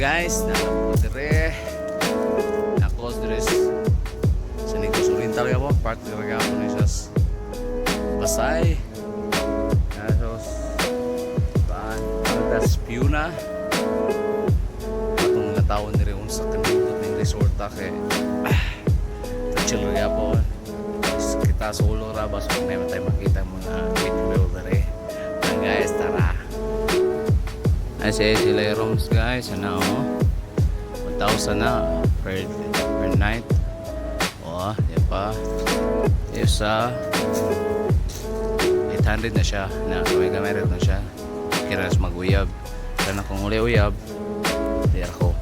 Guys, dire ako dress sa Negros Oriental ka po, park dire ako ni sa Pasay. Tapos das Piuna. Atong natawon dire unsa kanindot ning resort ta kay chill ra po. Kita solo ra basta may tayo makita mga video dire. Guys, tara. Ay sila yung rooms guys, ano o 1,000 na per night. O, di pa isa 800 na siya na may kamerat na siya. Kira mas mag-uyab sana kung uli uyab di ako.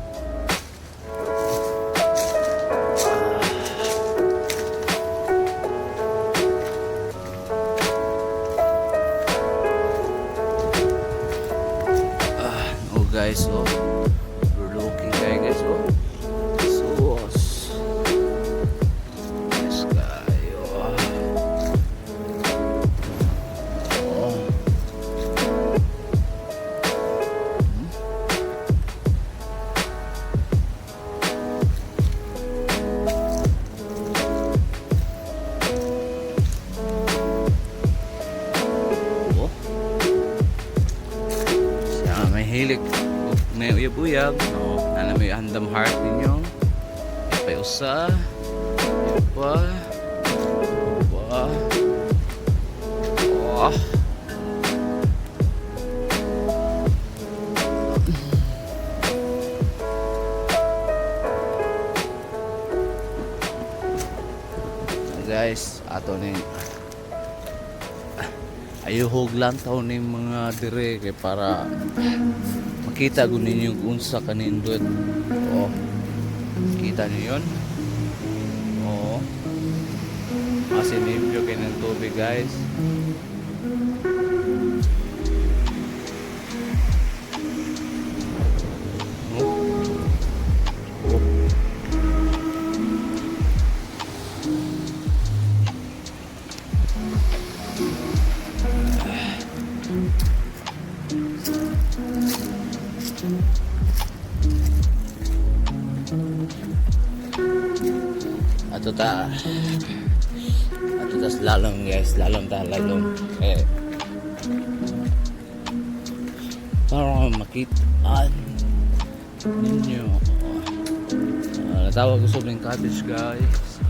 Guys, so we're looking guys, so yes kayo. Siya may hilig may uyab-uyab, no? Alam mo yung handam heart ninyo. Ipay usa. Ipa. Ipa. Oh. Guys, ato ni ayuhog lang taon ni mga dire kay para makita gud ninyo kung unsa kanindot. Oh. Kita niyo 'yon? Oh. Asin limpyo kay ng tubig, guys. Ato ta slalom guys, slalom para makita ninyo. Natawag ko sa cottage guys.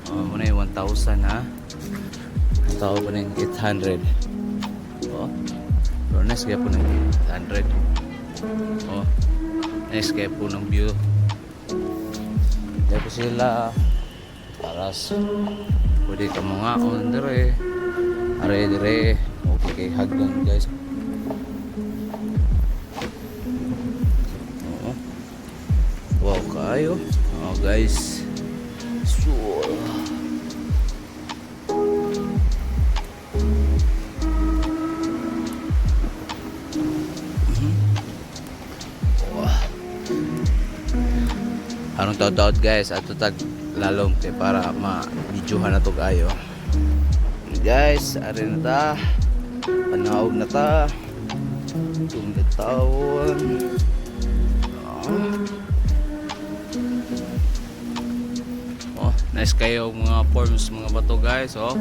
Muna yung 1,000 ha. Natawag ko na yung 800. Oh, pero nice kaya po ng 800. Oh, nice kaya po ng view. Kaya po sila paras pwede ka mga on dire are okay hagdan guys. Wow kayo guys, so anong taot guys ato tag lalong kay para ma-videohan na to kayo guys. Ari na ta, panawag na ta itong taon. Oh, nice kayo mga forms mga bato guys. Oh,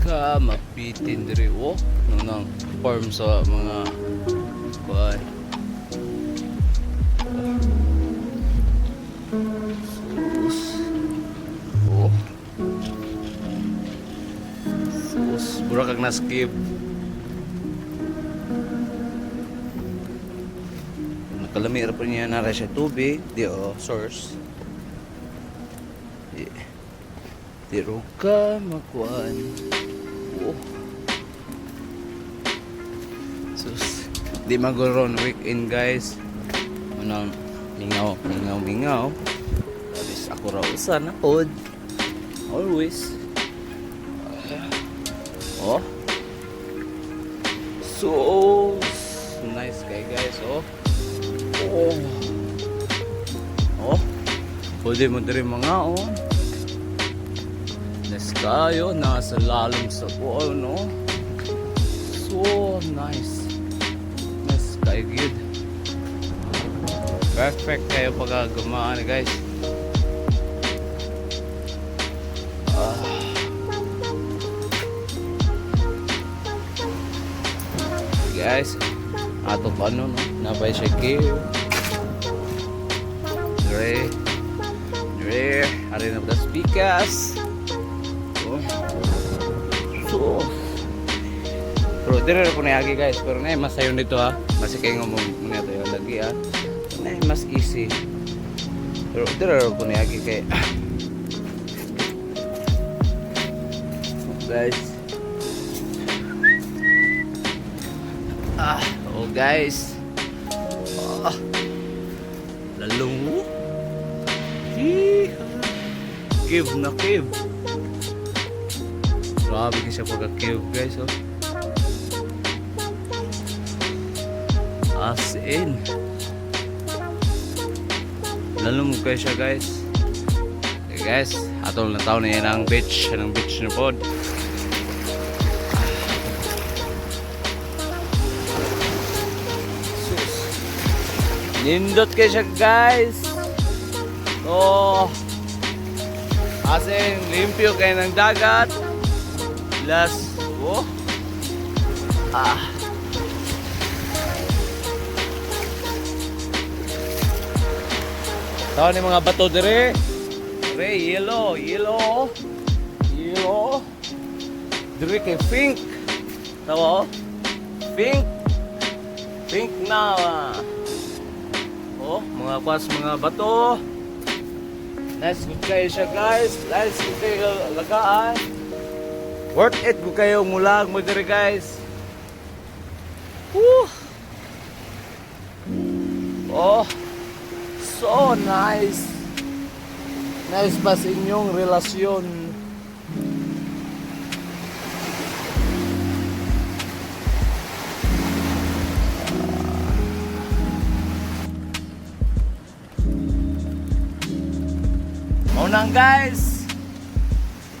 ka mapitin diri oh nang forms sa mga kuan. Mura kag na-skip. Nakalamir pa niya na siya tubig. Di source. Di ro ka makuan. Oh. Sus. Di maguron weekend guys. Ano, mingaw. Alis ako raw usan pod. Always. Oh. So nice kay guys, oh. Oh. Oh. Pwede mo diri mga oh. Nice kayo, nasa lalong sa buo, no? So nice. Nice kayo good. Perfect kayo pagka gumaan guys. Guys, ato pa ano, no? Napay siya kayo. Dre, hari na belas pikas. Oh. So, pero dire ko na lagi guys, pero na mas sayon dito ha. Mas kayo ngomong muna tayo lagi ha. Na mas easy. Pero dire ko na lagi kay guys. Oh guys. Lalong. Cave na cave. Grabe ka siya pagka-cave guys, oh. As in. Lalong kayo siya guys. Okay guys, atong lang tao na yan ang beach na pod. Nindot kayo siya guys. Oh, as in limpyo kayo ng dagat. Plus, oh. Tawa ni mga bato dire. Dire, yellow. Dire kay pink. Tawa, oh. Pink na. Oh, mga kwas, mga bato. Nice good kayo siya guys. Nice good kayo lagaan. Worth it good kayo mulag mo dire guys. Woo! Oh, so nice. Nice pa sa inyong relasyon. Maunang guys,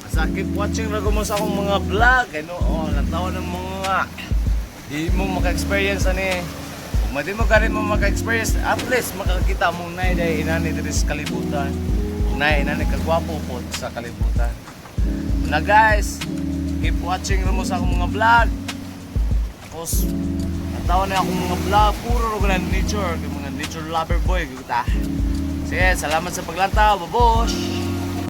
masakit watching rago mo sa akong mga vlog. Ano, oh, natawa ng mga di mo maka-experience ani. Kung di mo ka rin mo maka-experience, at least makakita mong nay dahil inani diri sa kalibutan. Nay, inani kagwapo po sa kalibutan. Na guys, keep watching mo sa akong mga vlog. Tapos, natawa na akong mga vlog, puro rago na nature, mga nature lover boy. Sige, salamat sa paglantaw, babosh!